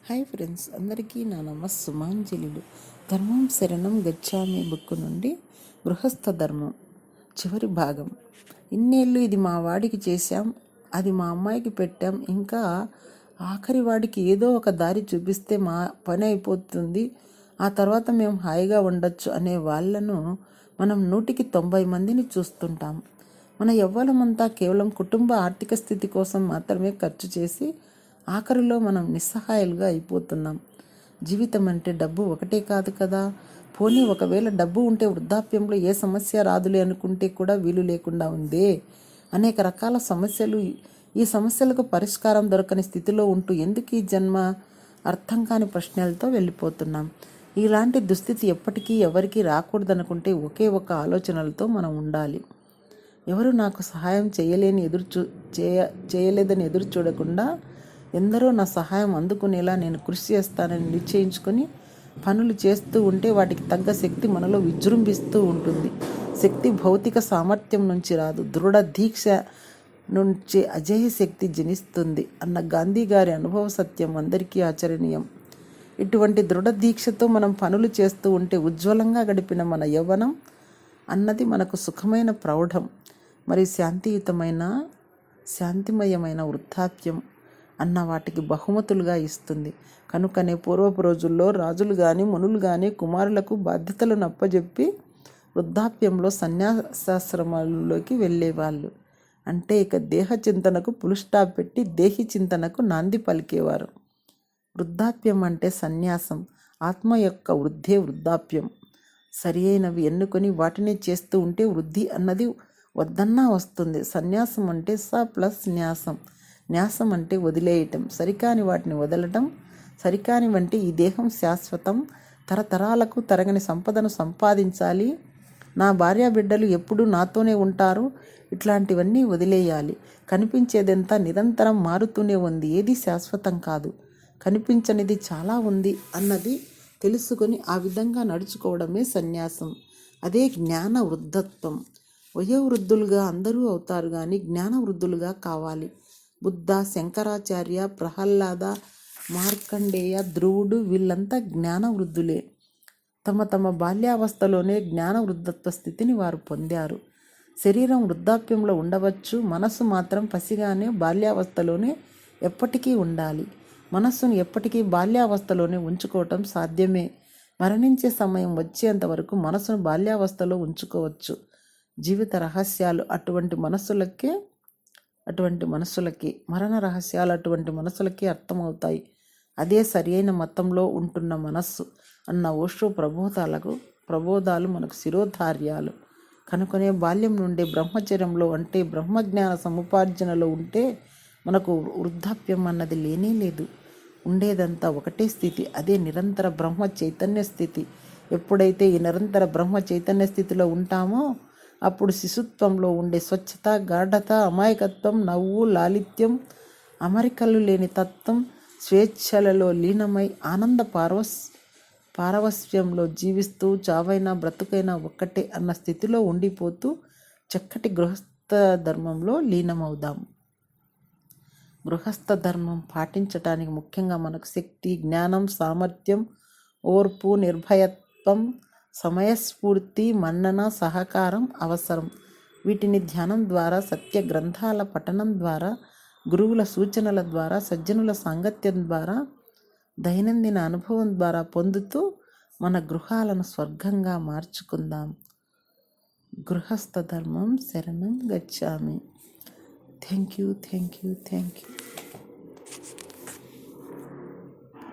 Hi friends, అందరికీ నా సుమాంజలిలు. ధర్మం శరణం గచ్చామి బుక్ నుండి గృహస్థ ధర్మం చివరి భాగం. ఇన్నేళ్ళు ఇది మా వాడికి చేశాం, అది మా అమ్మాయికి పెట్టాం, ఇంకా ఆఖరి వాడికి ఏదో ఒక దారి చూపిస్తే మా పని అయిపోతుంది, ఆ తర్వాత మేము హాయిగా ఉండొచ్చు అనే వాళ్ళను మనం 190 మందిని చూస్తుంటాం. మన యవ్వనమంతా కేవలం కుటుంబ ఆర్థిక స్థితి కోసం మాత్రమే ఖర్చు చేసి ఆఖరిలో మనం నిస్సహాయాలుగా అయిపోతున్నాం. జీవితం అంటే డబ్బు ఒకటే కాదు కదా. పోనీ ఒకవేళ డబ్బు ఉంటే వృద్ధాప్యంలో ఏ సమస్య రాదులే అనుకుంటే కూడా వీలు లేకుండా ఉందే. అనేక రకాల సమస్యలు, ఈ సమస్యలకు పరిష్కారం దొరకని స్థితిలో ఉంటూ ఎందుకు ఈ జన్మ? అర్థం కాని ప్రశ్నలతో వెళ్ళిపోతున్నాం. ఇలాంటి దుస్థితి ఎప్పటికీ ఎవరికీ రాకూడదనుకుంటే ఒకే ఒక ఆలోచనలతో మనం ఉండాలి. ఎవరు నాకు సహాయం చేయలేదని ఎదురు చూడకుండా ఎందరో నా సహాయం అందుకునేలా నేను కృషి చేస్తానని నిశ్చయించుకొని పనులు చేస్తూ ఉంటే వాటికి తగ్గ శక్తి మనలో విజృంభిస్తూ ఉంటుంది. శక్తి భౌతిక సామర్థ్యం నుంచి రాదు, దృఢ దీక్ష నుంచి అజేయ శక్తి జనిస్తుంది అన్న గాంధీ గారి అనుభవ సత్యం అందరికీ ఆచరణీయం. ఇటువంటి దృఢ దీక్షతో మనం పనులు చేస్తూ ఉంటే ఉజ్వలంగా గడిపిన మన యవ్వనం అన్నది మనకు సుఖమైన ప్రౌఢం, మరి శాంతిమయమైన వృద్ధాప్యం అన్న వాటికి బహుమతులుగా ఇస్తుంది. కనుకనే పూర్వపు రోజుల్లో రాజులు కానీ మునులు కానీ కుమారులకు బాధ్యతలను అప్పజెప్పి వృద్ధాప్యంలో సన్యాసాశ్రమాలలోకి వెళ్ళేవాళ్ళు. అంటే ఇక దేహ చింతనకు పులుస్టాప్ పెట్టి దేహి చింతనకు నాంది పలికేవారు. వృద్ధాప్యం అంటే సన్యాసం, ఆత్మ యొక్క వృద్ధే వృద్ధాప్యం. సరి అయినవి ఎన్నుకొని వాటిని చేస్తూ ఉంటే వృద్ధి అన్నది వద్దన్నా వస్తుంది. సన్యాసం అంటే ప్లస్ న్యాసం. న్యాసం అంటే వదిలేయటం, సరికాని వాటిని వదలటం. సరికాని వంటి ఈ దేహం శాశ్వతం, తరతరాలకు తరగని సంపదను సంపాదించాలి, నా భార్యాబిడ్డలు ఎప్పుడూ నాతోనే ఉంటారు, ఇట్లాంటివన్నీ వదిలేయాలి. కనిపించేదంతా నిరంతరం మారుతూనే ఉంది, ఏది శాశ్వతం కాదు, కనిపించనిది చాలా ఉంది అన్నది తెలుసుకొని ఆ విధంగా నడుచుకోవడమే సన్యాసం. అదే జ్ఞాన వృద్ధత్వం. వయోవృద్ధులుగా అందరూ అవుతారు కానీ జ్ఞాన వృద్ధులుగా కావాలి. బుద్ధ, శంకరాచార్య, ప్రహ్లాద, మార్కండేయ, ధ్రువుడు వీళ్ళంతా జ్ఞాన వృద్ధులే. తమ బాల్యావస్థలోనే జ్ఞాన వృద్ధత్వ స్థితిని వారు పొందారు. శరీరం వృద్ధాప్యంలో ఉండవచ్చు, మనస్సు మాత్రం పసిగానే బాల్యావస్థలోనే ఎప్పటికీ ఉండాలి. మనస్సును ఎప్పటికీ బాల్యావస్థలోనే ఉంచుకోవటం సాధ్యమే. మరణించే సమయం వచ్చేంత వరకు మనసును బాల్యావస్థలో ఉంచుకోవచ్చు. జీవిత రహస్యాలు అటువంటి మనసులకి, మరణ రహస్యాలు అటువంటి మనసులకి అర్థమవుతాయి. అదే సరి అయిన మతంలో ఉంటున్న మనస్సు అన్న ఓషో ప్రబోధాలు మనకు శిరోధార్యాలు. కనుకనే బాల్యం నుండే బ్రహ్మచర్యంలో అంటే బ్రహ్మజ్ఞాన సముపార్జనలో ఉంటే మనకు వృద్ధాప్యం అన్నది లేనే లేదు. ఉండేదంతా ఒకటే స్థితి, అదే నిరంతర బ్రహ్మ చైతన్య స్థితి. ఎప్పుడైతే ఈ నిరంతర బ్రహ్మ చైతన్య స్థితిలో ఉంటామో అప్పుడు శిశుత్వంలో ఉండే స్వచ్ఛత, గాఢత, అమాయకత్వం, నవ్వు, లాలిత్యం, అమరికలు లేని తత్వం, స్వేచ్ఛలలో లీనమై ఆనంద పారవస్యంలో జీవిస్తూ చావైనా బ్రతుకైనా ఒక్కటే అన్న స్థితిలో ఉండిపోతూ చక్కటి గృహస్థ ధర్మంలో లీనమవుదాం. గృహస్థ ధర్మం పాటించటానికి ముఖ్యంగా మనకు శక్తి, జ్ఞానం, సామర్థ్యం, ఓర్పు, నిర్భయత్వం, సమయస్ఫూర్తి, మన్నన, సహకారం అవసరం. వీటిని ధ్యానం ద్వారా, సత్య గ్రంథాల పఠనం ద్వారా, గురువుల సూచనల ద్వారా, సజ్జనుల సాంగత్యం ద్వారా, దైనందిన అనుభవం ద్వారా పొందుతూ మన గృహాలను స్వర్గంగా మార్చుకుందాం. గృహస్థ ధర్మం శరణం గచ్చామి. Thank you.